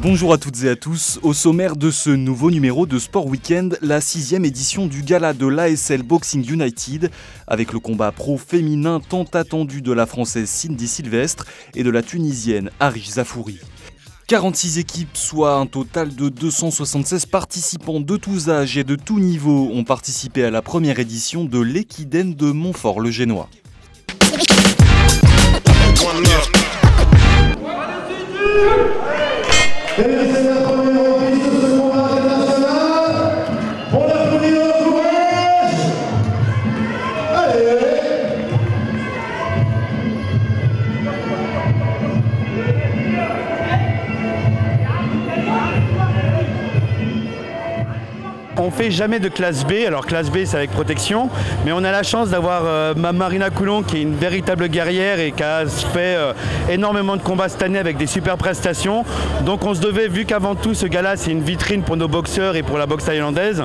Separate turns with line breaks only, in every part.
Bonjour à toutes et à tous, au sommaire de ce nouveau numéro de Sport Weekend, la 6e édition du gala de l'ASL Boxing United, avec le combat pro féminin tant attendu de la Française Cindy Sylvestre et de la Tunisienne Arish Zafouri. 46 équipes, soit un total de 276 participants de tous âges et de tous niveaux ont participé à la première édition de l'Equidène de Montfort-le-Génois.
Et c'est la première reprise de ce combat international. On applaudit le courage. Allez.
On fait jamais de classe B, alors classe B c'est avec protection, mais on a la chance d'avoir Marina Coulon qui est une véritable guerrière et qui a fait énormément de combats cette année avec des super prestations. Donc on se devait, vu qu'avant tout ce gala c'est une vitrine pour nos boxeurs et pour la boxe thaïlandaise,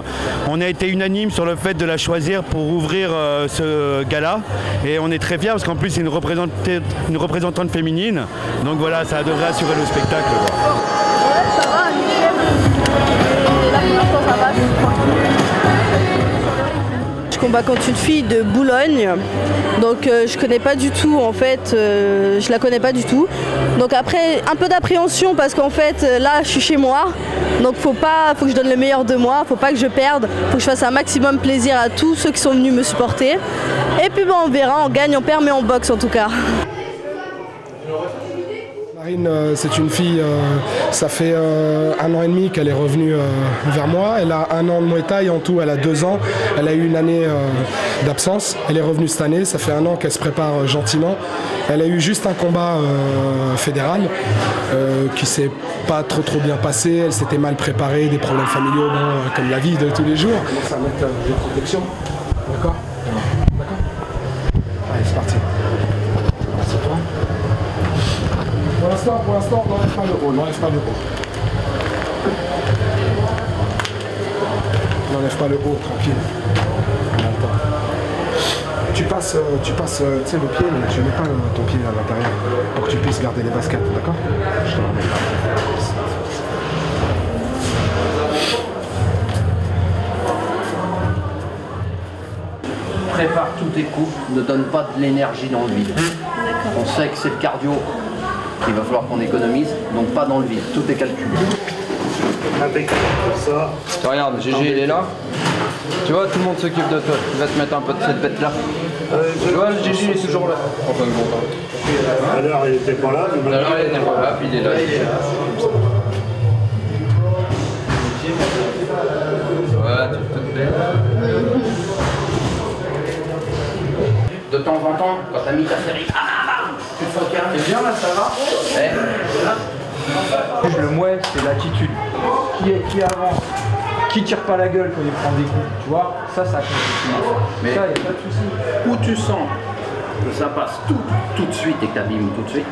on a été unanime sur le fait de la choisir pour ouvrir ce gala et on est très fiers parce qu'en plus c'est une représentante féminine, donc voilà, ça devrait assurer le spectacle.
Je combats contre une fille de Boulogne, donc je connais pas du tout en fait, je la connais pas du tout. Donc après un peu d'appréhension parce qu'en fait là je suis chez moi, donc faut que je donne le meilleur de moi, faut pas que je perde, faut que je fasse un maximum plaisir à tous ceux qui sont venus me supporter. Et puis bon, on verra, on gagne, on perd mais on boxe en tout cas.
Marine, c'est une fille, ça fait 1 an et demi qu'elle est revenue vers moi. Elle a 1 an de Muay Thai, en tout elle a 2 ans. Elle a eu une année d'absence. Elle est revenue cette année, ça fait 1 an qu'elle se prépare gentiment. Elle a eu juste un combat fédéral qui s'est pas trop bien passé. Elle s'était mal préparée, des problèmes familiaux, comme la vie de tous les jours. On commence à mettre des protections, d'accord ? D'accord ? Allez, c'est parti. Assieds-toi. Pour l'instant, n'enlève pas le haut, n'enlève pas le haut. N'enlève pas le haut, tranquille. Tu passes, tu sais, le pied, mais tu ne mets pas ton pied à l'intérieur pour que tu puisses garder les baskets, d'accord ? Je te remets.
Prépare tous tes coups, ne donne pas de l'énergie dans le vide. On sait que c'est le cardio. Il va falloir qu'on économise, donc pas dans le vide, tout est calculé.
Impeccable, ça.
Regarde, GG il est là. Tu vois, tout le monde s'occupe de toi. Il va te mettre un peu de cette bête là. Tu vois, le GG il est toujours là. Enfin, bon temps.
Tout à l'heure il était pas là, mais maintenant
il était pas là, puis il est là. Voilà, tu te plais. De temps en temps, quand t'as mis ta série, tu te regardes. C'est bien là, ça va.
Le mouet, c'est l'attitude. Qui avance, qui tire pas la gueule quand il prend des coups, tu vois, ça compte.
Mais
ça, y a pas de souci.
Où tu sens que ça passe tout de suite et que tu abîmes tout de suite,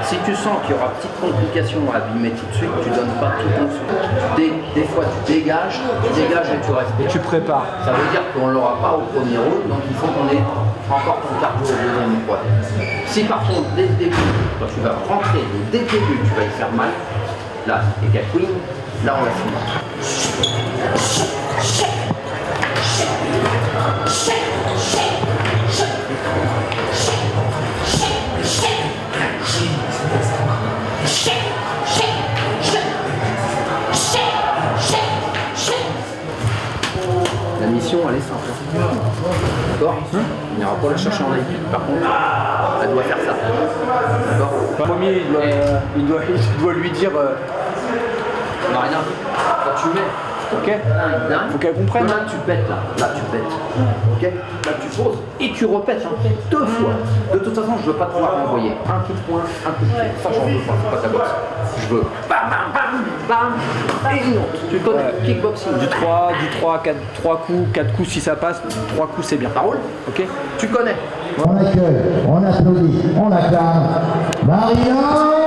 si tu sens qu'il y aura petite complication à abîmer tout de suite, tu donnes pas tout de suite. Des fois tu dégages et tu restes.
Et tu prépares.
Ça veut dire qu'on ne l'aura pas au premier round, donc il faut qu'on ait encore ton cardio au deuxième fois. Si par contre dès le début, quand tu vas rentrer, dès le début tu vas y faire mal, là et Queen, là on va finir. La mission elle est simple. D'accord ? On n'ira pas la chercher en équipe. Par contre, elle doit faire ça. D'accord ?
Le premier, il doit lui dire
Marina, quand tu mets,
ok, faut qu'elle comprenne.
Là tu pètes là tu pètes. Ok ? Là tu poses et tu repètes 2 fois. De toute façon, je veux pas te pouvoir renvoyer. Un coup de poing, un coup de pied. Ça j'en veux pas, c'est pas ta boxe. Je veux bam bam bam bam et une autre. Tu connais kickboxing.
Du 3 coups, 4 coups si ça passe, 3 coups c'est bien.
Ça roule ?
Ok ?
Tu connais.
On accueille, on applaudit, on acclame Marina.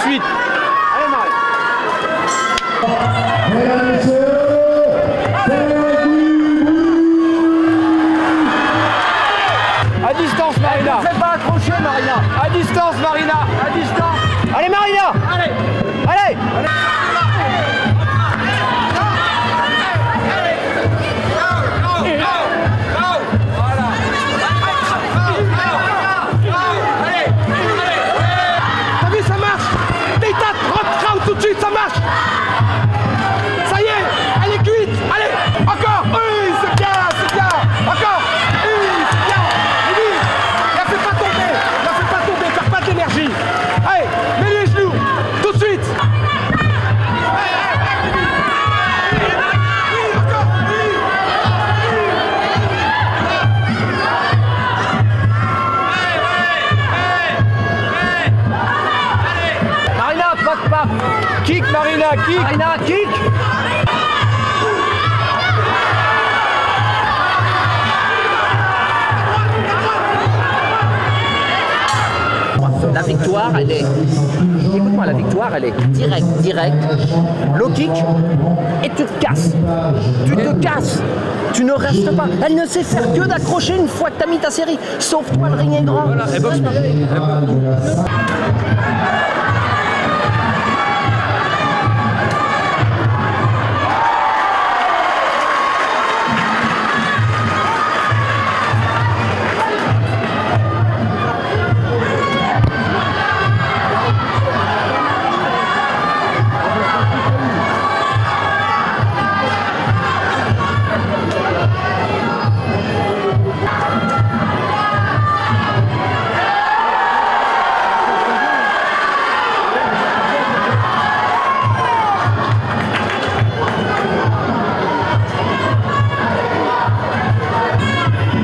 suite. Allez Marine.
Mesdames, messieurs,
À distance Marina. Ne fais pas accrocher Marina. À distance Marina. À distance. Allez Marina. Allez. Allez.
T'as vu, ça marche. Détat, rentre tout de suite, ça marche. Ça y est, elle est cuite. Allez, encore. Oui, c'est bien, c'est bien. Encore. Oui, c'est bien. Lily, la fais pas tomber. La fais pas tomber, perds pas d'énergie. Allez, mets-lui les genoux. Tout de suite.
Marina, pas. Kick Marina, kick. Marina, kick.
La victoire, elle est... Écoute-moi, la victoire, elle est directe. Low kick, et tu te casses. Tu te casses. Tu ne restes pas. Elle ne sait faire que d'accrocher une fois que tu as mis ta série. Sauf toi, le ring est grand. Voilà, elle boxe pareil.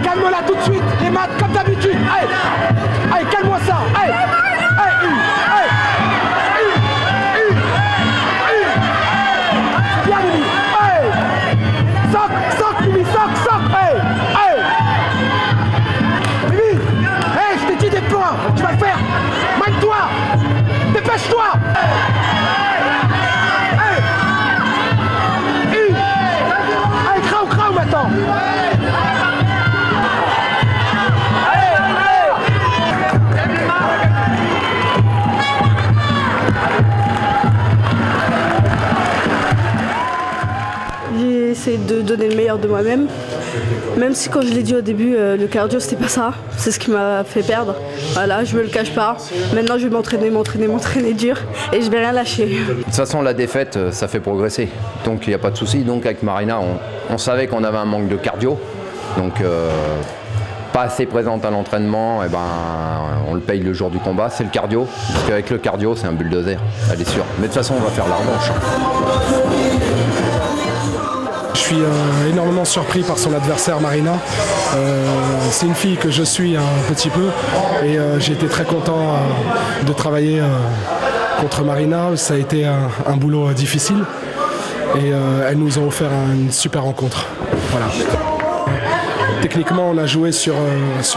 Calme-la tout de suite, les maths comme d'habitude. Allez, allez, calme-moi ça. Allez, c'est bien, Mimi. Allez, soc, Mimi, soc. Allez. Mimi, hey, je t'ai dit des points. Tu vas le faire. Mine-toi. Dépêche-toi. Allez, crao maintenant.
J'ai essayé de donner le meilleur de moi-même. Même si, quand je l'ai dit au début, le cardio c'était pas ça. C'est ce qui m'a fait perdre. Voilà, je me le cache pas. Maintenant je vais m'entraîner dur et je vais rien lâcher.
De toute façon, la défaite, ça fait progresser. Donc il n'y a pas de souci. Donc avec Marina, on savait qu'on avait un manque de cardio. Donc pas assez présente à l'entraînement, et ben on le paye le jour du combat, c'est le cardio. Parce qu'avec le cardio, c'est un bulldozer, elle est sûre. Mais de toute façon, on va faire la revanche.
Je suis énormément surpris par son adversaire Marina. C'est une fille que je suis un petit peu et j'ai été très content de travailler contre Marina. Ça a été un boulot difficile et elle nous a offert une super rencontre. Voilà. Techniquement, on a joué sur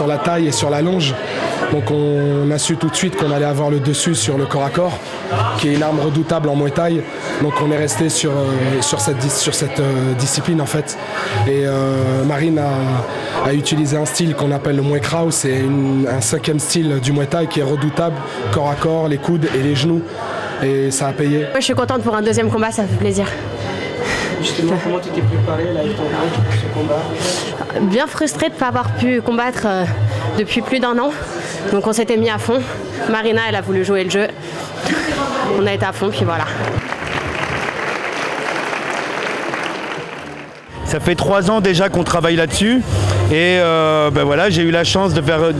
la taille et sur la longe. Donc on a su tout de suite qu'on allait avoir le dessus sur le corps à corps, qui est une arme redoutable en Muay Thai. Donc on est resté sur cette discipline en fait. Et Marine a utilisé un style qu'on appelle le Muay Krao. C'est un 5e style du Muay Thai qui est redoutable, corps à corps, les coudes et les genoux. Et ça a payé.
Je suis contente pour un deuxième combat, ça fait plaisir.
Justement, comment tu t'es préparée là, avec ton coach pour ce combat?
Bien frustrée de ne pas avoir pu combattre depuis plus d'1 an. Donc on s'était mis à fond. Marina, elle a voulu jouer le jeu. On a été à fond, puis voilà.
Ça fait 3 ans déjà qu'on travaille là-dessus. Et ben voilà, j'ai eu la chance d'avoir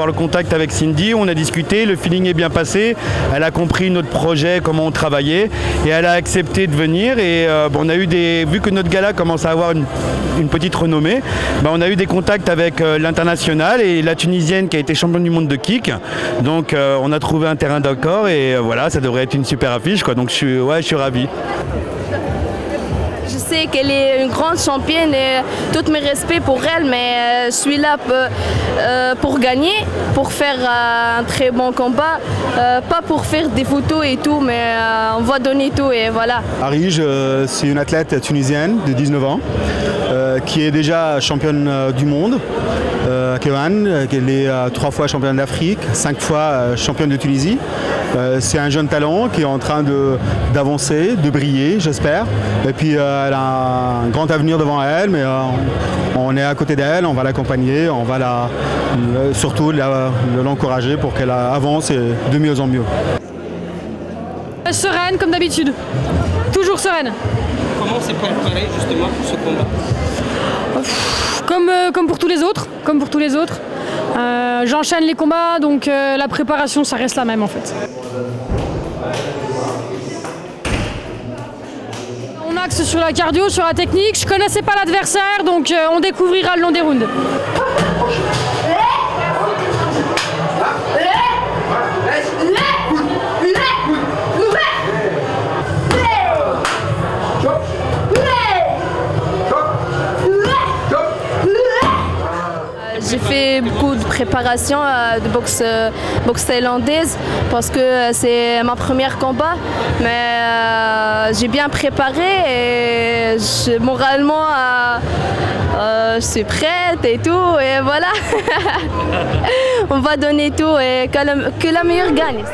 le contact avec Cindy, on a discuté, le feeling est bien passé, elle a compris notre projet, comment on travaillait, et elle a accepté de venir. Et bon, on a eu vu que notre gala commence à avoir une petite renommée, ben on a eu des contacts avec l'international et la Tunisienne qui a été championne du monde de kick. Donc on a trouvé un terrain d'accord et voilà, ça devrait être une super affiche, quoi. Donc je suis ravi.
Je
sais qu'elle est une grande championne et tous mes respects pour elle, mais je suis là pour gagner, pour faire un très bon combat, pas pour faire des photos et tout, mais on va donner tout et voilà.
Arij, c'est une athlète tunisienne de 19 ans qui est déjà championne du monde. Kevan, elle est 3 fois championne d'Afrique, 5 fois championne de Tunisie. C'est un jeune talent qui est en train d'avancer, de briller, j'espère. Et puis elle a un grand avenir devant elle, mais on est à côté d'elle, on va l'accompagner, on va surtout l'encourager pour qu'elle avance et de mieux en mieux.
Sereine comme d'habitude, toujours sereine.
Comment s'est préparé justement pour ce combat?
Comme pour tous les autres, j'enchaîne les combats, donc la préparation ça reste la même en fait. On axe sur la cardio, sur la technique, je connaissais pas l'adversaire, donc on découvrira le long des rounds.
J'ai fait beaucoup de préparation de boxe thaïlandaise parce que c'est mon premier combat, mais j'ai bien préparé et moralement je suis prête et tout et voilà. On va donner tout et que la meilleure gagne.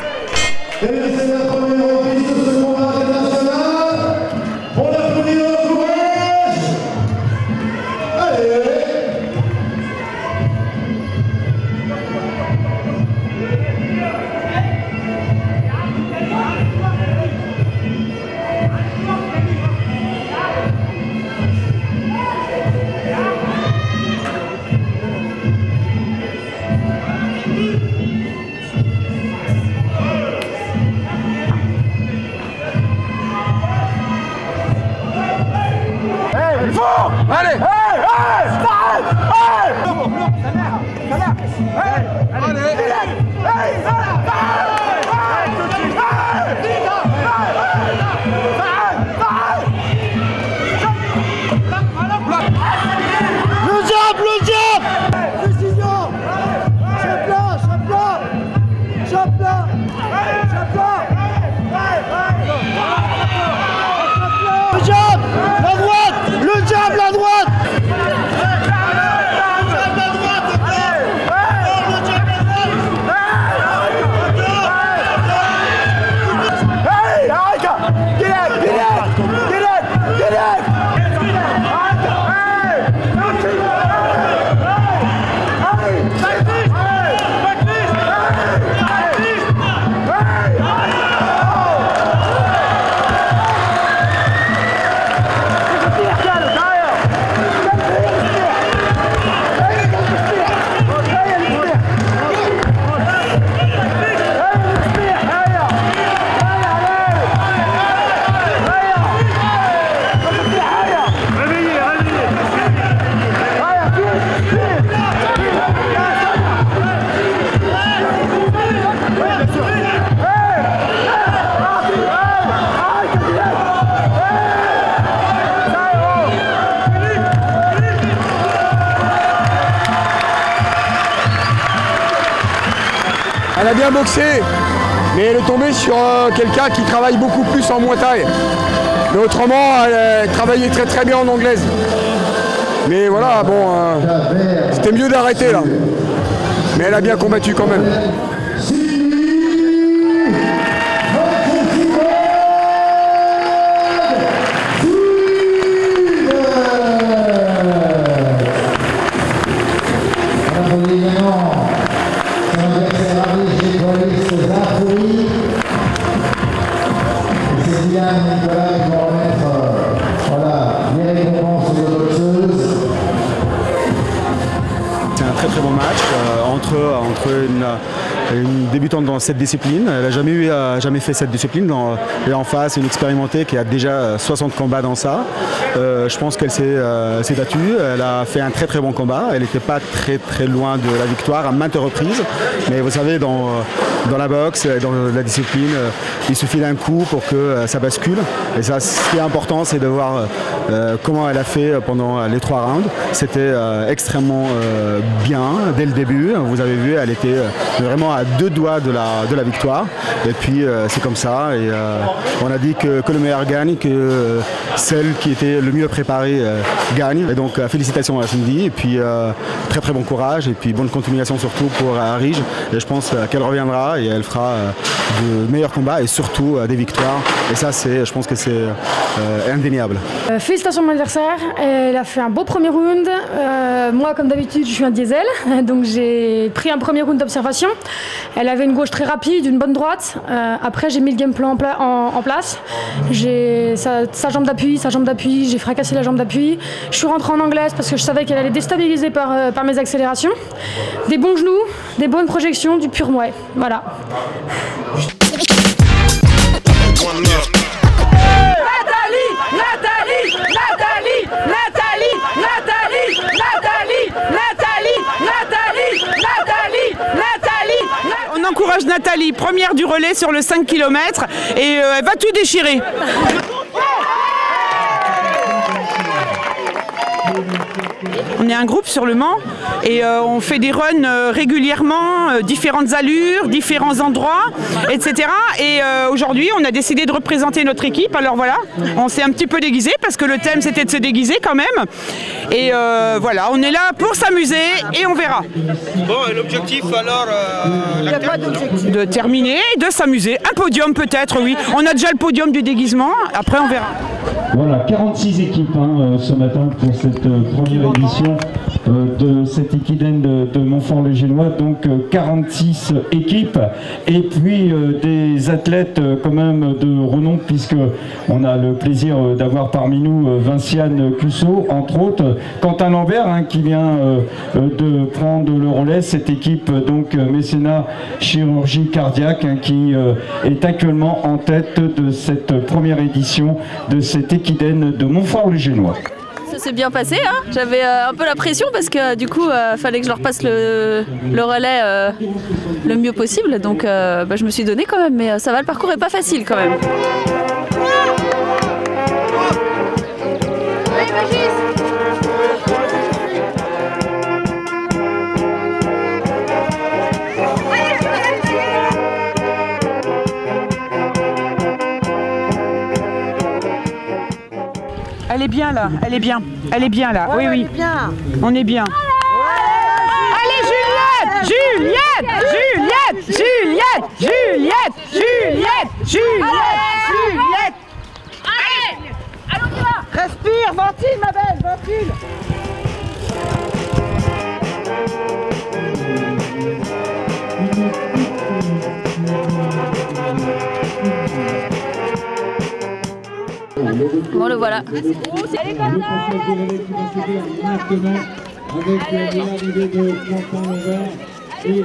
Allez! Le diable! Précision! Champion! Le diable! La droite! Le diable, la droite!
Elle a bien boxé, mais elle est tombée sur quelqu'un qui travaille beaucoup plus en Muay Thai. Mais autrement, elle travaillait très très bien en anglaise. Mais voilà, bon, c'était mieux d'arrêter là. Mais elle a bien combattu quand même.
C'est un très très bon match entre une débutante dans cette discipline. Elle n'a jamais fait cette discipline. Et en face, une expérimentée qui a déjà 60 combats dans ça. Je pense qu'elle s'est battue. Elle a fait un très très bon combat. Elle n'était pas très loin de la victoire à maintes reprises. Mais vous savez, dans la boxe, dans la discipline, il suffit d'un coup pour que ça bascule. Et ça, ce qui est important, c'est de voir comment elle a fait pendant les 3 rounds. C'était extrêmement bien dès le début. Vous avez vu, elle était vraiment à 2 doigts de la victoire. Et puis c'est comme ça. Et on a dit que le meilleur gagne, que celle qui était le mieux préparée gagne. Et donc félicitations à Cindy. Et puis très très bon courage. Et puis bonne continuation surtout pour Rige. Et je pense qu'elle reviendra et elle fera de meilleurs combats et surtout des victoires. Et ça, je pense que c'est indéniable.
Félicitations à mon adversaire. Elle a fait un beau premier round. Moi, comme d'habitude, je suis un diesel. Donc j'ai pris un premier round d'observation. Elle avait une gauche très rapide, une bonne droite. Après, j'ai mis le game plan en place. J'ai sa jambe d'appui, j'ai fracassé la jambe d'appui. Je suis rentrée en anglaise parce que je savais qu'elle allait déstabiliser par mes accélérations. Des bons genoux, des bonnes projections, du pur mouet. Voilà.
On encourage Nathalie, première du relais sur le 5 km et elle va tout déchirer. On est un groupe sur le Mans et on fait des runs régulièrement, différentes allures, différents endroits, etc. Et aujourd'hui, on a décidé de représenter notre équipe. Alors voilà, on s'est un petit peu déguisé parce que le thème c'était de se déguiser quand même. Et voilà, on est là pour s'amuser et on verra.
Bon, et l'objectif alors
Il n'y a pas d'objectif. De terminer, de s'amuser. Un podium peut-être, oui. On a déjà le podium du déguisement, après on verra.
Voilà, 46 équipes ce matin pour cette première édition de cette Ekiden de Montfort-le-Génois, donc 46 équipes et puis des athlètes quand même de renom, puisque on a le plaisir d'avoir parmi nous Vinciane Cusso, entre autres, Quentin Lambert qui vient de prendre le relais, cette équipe donc mécénat chirurgie cardiaque qui est actuellement en tête de cette première édition de cette Ekiden de Montfort-le-Génois.
Ça s'est bien passé, hein. J'avais un peu la pression parce que du coup fallait que je leur passe le relais le mieux possible, donc je me suis donné quand même, mais ça va, le parcours est pas facile quand même.
Elle est bien là, elle est bien là, oui, oui. On est bien. Allez Juliette,
Allez, allons y va. Respire, ventile ma belle, ventile.
Bon, le voilà.
Avec l'arrivée de Quentin Lambert et le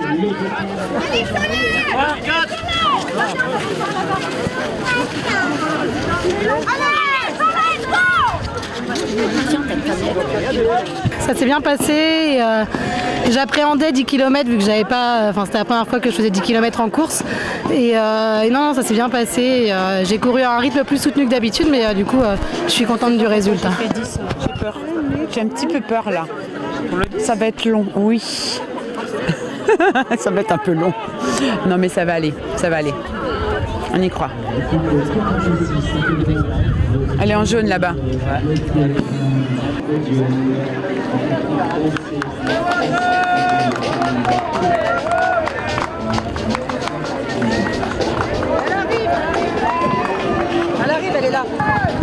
Ça s'est bien passé. J'appréhendais 10 km vu que j'avais pas. C'était la première fois que je faisais 10 km en course. Et non, ça s'est bien passé. J'ai couru à un rythme plus soutenu que d'habitude, mais du coup, je suis contente du résultat.
J'ai fait 10, j'ai peur. J'ai un petit peu peur là. Ça va être long, oui. Ça va être un peu long. Non, mais ça va aller, ça va aller. On y croit. Elle est en jaune là-bas.
Elle arrive, elle est là.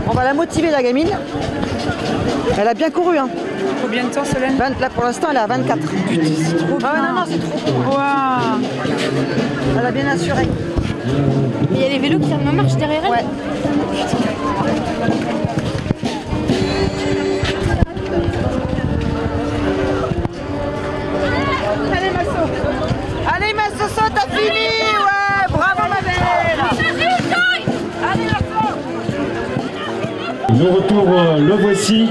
On va la motiver, la gamine. Elle a bien couru, hein.
Combien de temps, Solène?
Là, pour l'instant, elle est à 24. Putain, c'est trop bien. Non, c'est trop court.
Wow.
Elle a bien assuré.
Il y a les vélos qui en marche derrière elle.
Ouais. Allez, Masso, saute,
Le retour, le voici.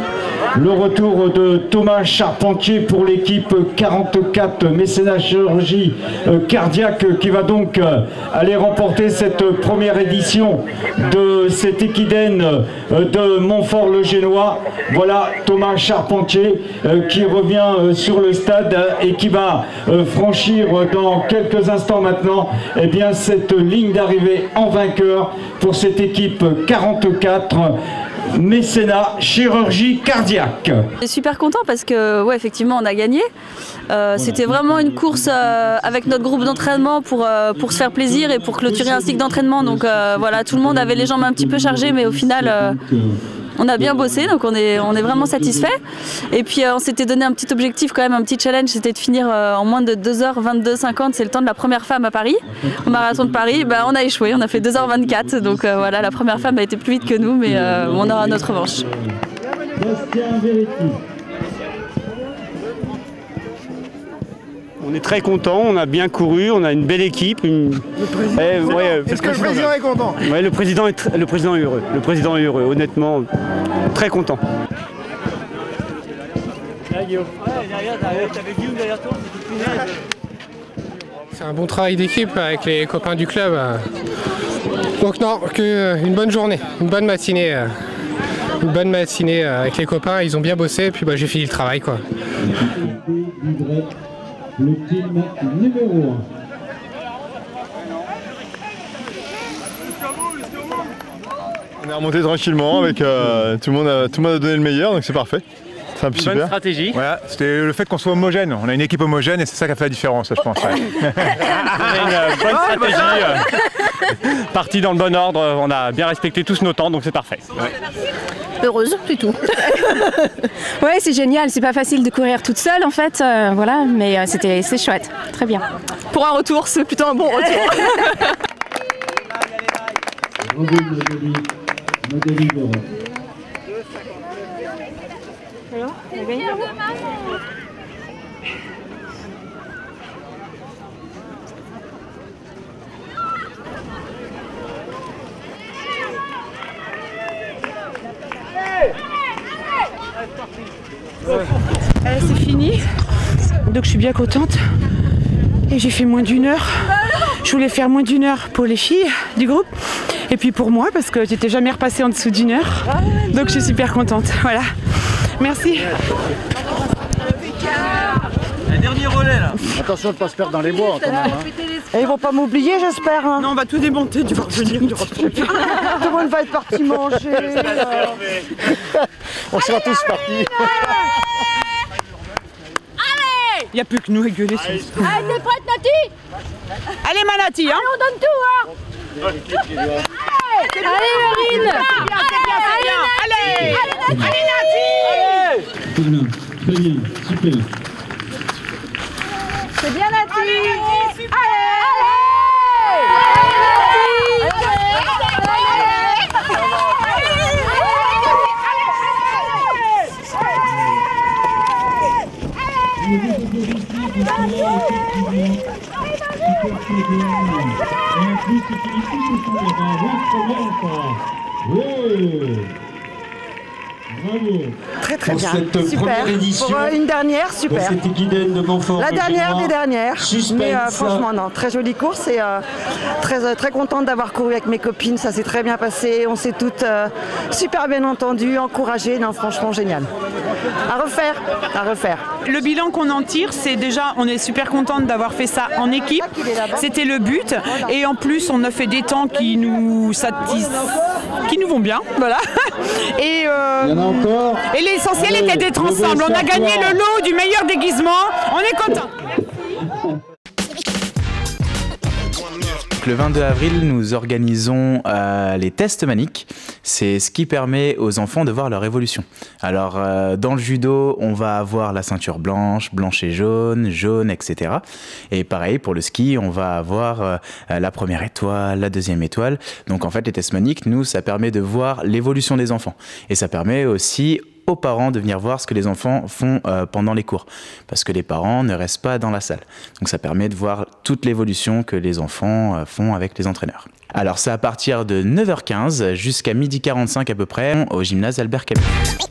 Le retour de Thomas Charpentier pour l'équipe 44 mécénat chirurgie cardiaque qui va donc aller remporter cette première édition de cette équidène de Montfort-le-Génois. Voilà Thomas Charpentier qui revient sur le stade et qui va franchir dans quelques instants maintenant cette ligne d'arrivée en vainqueur pour cette équipe 44 mécénat chirurgie cardiaque.
Je suis super content parce que ouais, effectivement on a gagné. C'était vraiment une course avec notre groupe d'entraînement pour se faire plaisir et pour clôturer un cycle d'entraînement. Donc voilà, tout le monde avait les jambes un petit peu chargées, mais au final on a bien bossé, donc on est vraiment satisfait. Et puis on s'était donné un petit objectif quand même, un petit challenge, c'était de finir en moins de 2h22,50, c'est le temps de la première femme à Paris, au marathon de Paris. On a échoué, on a fait 2h24, donc voilà, la première femme a été plus vite que nous, mais on aura notre revanche.
On est très content, on a bien couru, on a une belle équipe.
Est-ce que le président est content?
Ouais, le président est heureux. Le président est heureux, honnêtement, très content.
C'est un bon travail d'équipe avec les copains du club. Donc non, une bonne journée, une bonne matinée. Une bonne matinée avec les copains, ils ont bien bossé et puis j'ai fini le travail quoi.
Le team numéro 1.
On est remonté tranquillement avec tout le monde a donné le meilleur, donc c'est parfait. C'est un peu super.
Bonne stratégie.
Voilà, c'était le fait qu'on soit homogène. On a une équipe homogène et c'est ça qui a fait la différence, je pense. Ouais.
Une bonne stratégie. Parti dans le bon ordre, on a bien respecté tous nos temps, donc c'est parfait. Ouais.
Heureuse, c'est tout. Ouais, c'est génial, c'est pas facile de courir toute seule en fait, voilà, mais c'est chouette, très bien.
Pour un retour, c'est plutôt un bon retour.
Alors, on a gagné.
C'est fini, donc je suis bien contente et j'ai fait moins d'1 heure. Je voulais faire moins d'1 heure pour les filles du groupe et puis pour moi parce que j'étais jamais repassée en dessous d'1 heure, donc je suis super contente. Voilà, merci.
Le dernier relais là.
Attention de ne pas se perdre dans les bois quand même.
Et ils vont pas m'oublier, j'espère. Hein.
Non, on va tout démonter, tu vas revenir.
Tout le monde va être parti manger.
On sera tous partis.
Il n'y a plus que nous à gueuler.
Allez, t'es prête, Nati?
Allez, ma Nati, hein.
Allez, on donne tout, hein. Allez, Marine.
Allez, Nati.
Très bien, super.
C'est bien, Nati. Allez.
Très bien,
cette
super.
Première édition,
pour une dernière, super.
Cette équidène de Montfort.
La dernière des dernières.
Suspense.
Mais franchement, non, très jolie course et très contente d'avoir couru avec mes copines. Ça s'est très bien passé. On s'est toutes super bien entendues, encouragées. Non, franchement, génial. À refaire, à refaire.
Le bilan qu'on en tire, c'est déjà, on est super contente d'avoir fait ça en équipe. C'était le but. Et en plus, on a fait des temps qui nous vont bien. Voilà. Et,
il y en a encore.
Et l'essentiel était d'être ensemble. On a gagné le lot du meilleur déguisement. On est content.
Le 22 avril, nous organisons les tests maniques. C'est ce qui permet aux enfants de voir leur évolution. Alors, dans le judo, on va avoir la ceinture blanche, blanche et jaune, jaune, etc. Et pareil, pour le ski, on va avoir la première étoile, la deuxième étoile. Donc, en fait, les tests maniques, nous, ça permet de voir l'évolution des enfants. Et ça permet aussi aux parents de venir voir ce que les enfants font pendant les cours. Parce que les parents ne restent pas dans la salle. Donc ça permet de voir toute l'évolution que les enfants font avec les entraîneurs. Alors c'est à partir de 9h15 jusqu'à 12h45 à peu près au gymnase Albert Camus.